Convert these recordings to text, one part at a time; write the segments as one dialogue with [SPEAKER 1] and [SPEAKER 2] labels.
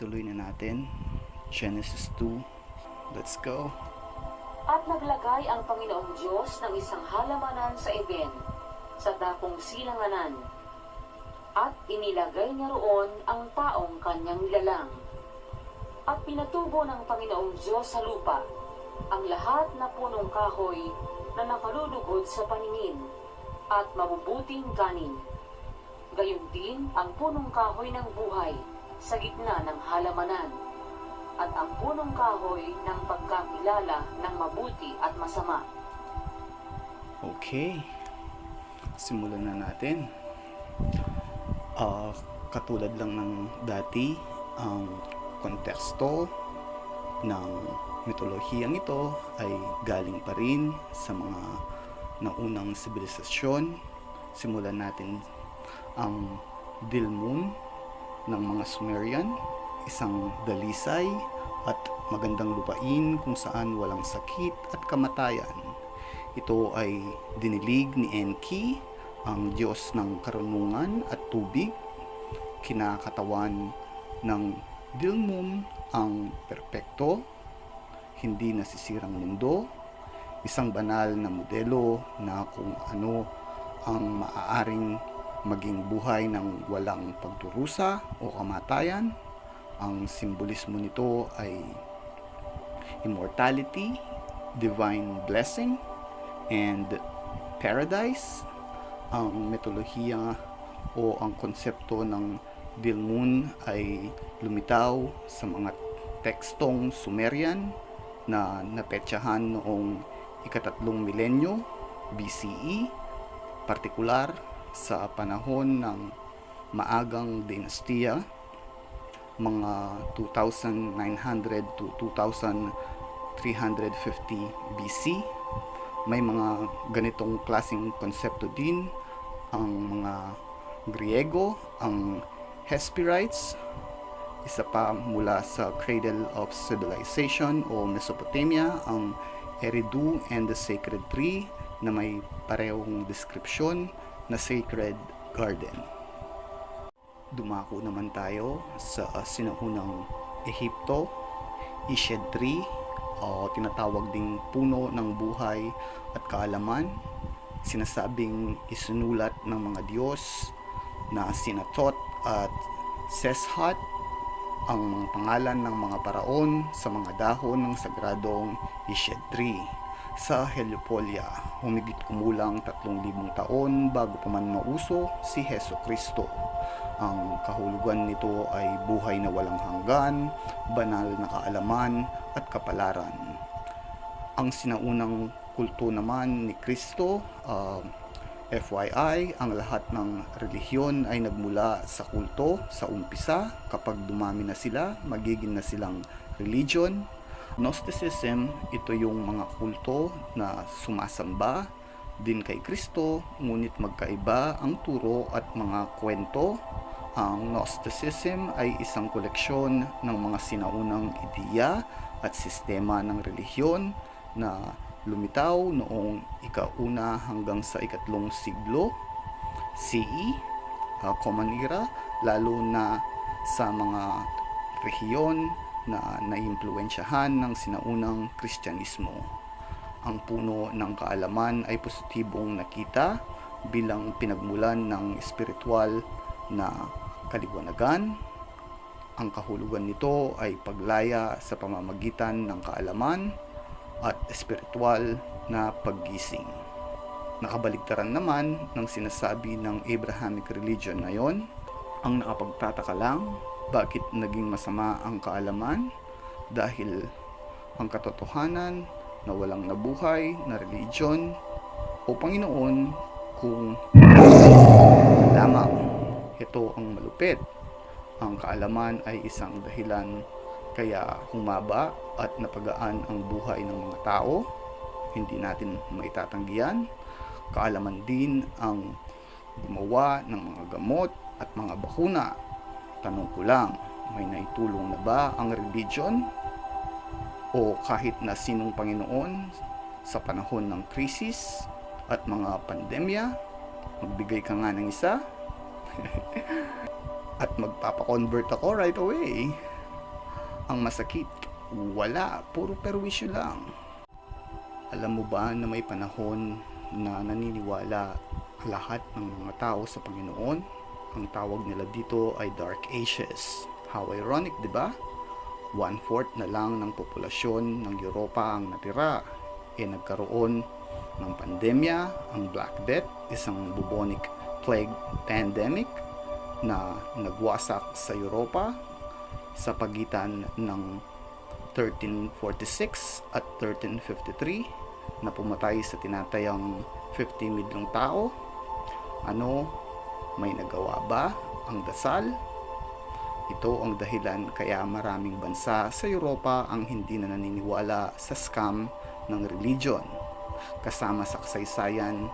[SPEAKER 1] ituloy na natin. Genesis 2. Let's go.
[SPEAKER 2] At naglagay ang Panginoong Diyos ng isang halamanan sa Eden, sa dakong silanganan. At inilagay niya roon ang taong kanyang nilalang. At pinatubo ng Panginoong Diyos sa lupa ang lahat na punong kahoy na nakalulugod sa paningin at mabubuting kanin. Gayon din ang punong kahoy ng buhay sa gitna ng halamanan, at ang punong kahoy ng pagkakilala ng mabuti at masama.
[SPEAKER 1] Okay. Simulan na natin. Katulad lang ng dati, ang konteksto ng mitolohiyang ito ay galing pa rin sa mga naunang sibilisasyon. Simulan natin ang Dilmun ng mga Sumerian, isang dalisay at magandang lupain kung saan walang sakit at kamatayan. Ito ay dinilig ni Enki, ang Diyos ng karunungan at tubig. Kinakatawan ng Dilmun ang perpekto, hindi nasisirang mundo, isang banal na modelo na kung ano ang maaaring maging buhay ng walang pagdurusa o kamatayan. Ang simbolismo nito ay immortality, divine blessing, and paradise. Ang mitolohiya o ang konsepto ng Dilmun ay lumitaw sa mga tekstong Sumerian na napetsahan noong ika-3 milenyo BCE, partikular sa panahon ng maagang dinastiya, mga 2,900 to 2,350 BC. May mga ganitong klaseng konsepto din ang mga Griego, ang Hesperides, isa pa mula sa Cradle of Civilization o Mesopotamia, ang Eridu and the Sacred Tree na may parehong deskripsyon na Sacred Garden. Dumako naman tayo sa sinaunang Ehipto, Ished Tree, o tinatawag ding puno ng buhay at kaalaman. Sinasabing isinulat ng mga Diyos na sina Tot at Seshat ang mga pangalan ng mga paraon sa mga dahon ng sagradong Ished Tree sa Heliopolia, humigit kumulang 3,000 taon bago pa man mauso si Heso Kristo. Ang kahulugan nito ay buhay na walang hanggan, banal na kaalaman at kapalaran. Ang sinaunang kulto naman ni Kristo, FYI, ang lahat ng relihiyon ay nagmula sa kulto sa umpisa. Kapag dumami na sila, magiging na silang religion. Gnosticism, ito yung mga kulto na sumasamba din kay Kristo, ngunit magkaiba ang turo at mga kwento. Ang Gnosticism ay isang koleksyon ng mga sinaunang ideya at sistema ng relihiyon na lumitaw noong ika-1 hanggang sa ika-3 siglo CE, Common Era, lalo na sa mga rehiyon na naimpluwensyahan ng sinaunang Kristyanismo. Ang puno ng kaalaman ay positibong nakita bilang pinagmulan ng espiritual na kaliwanagan. Ang kahulugan nito ay paglaya sa pamamagitan ng kaalaman at espiritual na paggising. Nakabaligtaran naman ng sinasabi ng Abrahamic religion na yon. Ang nakapagtataka lang, bakit naging masama ang kaalaman? Dahil ang katotohanan na walang nabuhay na religion o Panginoon kung lamang. Ito ang malupit. Ang kaalaman ay isang dahilan kaya humaba at napagaan ang buhay ng mga tao. Hindi natin maitatanggihan. Kaalaman din ang gumawa ng mga gamot at mga bakuna. Tanong ko lang, may naitulong na ba ang religion o kahit na sinong Panginoon sa panahon ng krisis at mga pandemya? Magbigay ka nga ng isa at magpapakonvert ako right away. ang masakit? Wala, puro perwisyo lang. Alam mo ba na may panahon na naniniwala lahat ng mga tao sa Panginoon? Ang tawag nila dito ay Dark Ages. How ironic, di ba? 1/4 na lang ng populasyon ng Europa ang natira. Nagkaroon ng pandemya, ang Black Death, isang bubonic plague pandemic na nagwasak sa Europa sa pagitan ng 1346 at 1353 na pumatay sa tinatayang 50 milyong tao. May nagawa ba ang dasal? Ito ang dahilan kaya maraming bansa sa Europa ang hindi na naniniwala sa scam ng religion. Kasama sa kasaysayan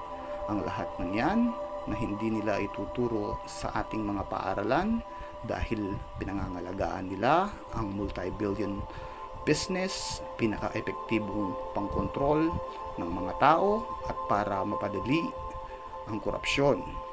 [SPEAKER 1] ang lahat ng yan na hindi nila ituturo sa ating mga paaralan dahil pinangangalagaan nila ang multi-billion business, pinaka-epektibong pangkontrol ng mga tao at para mapadali ang korupsyon.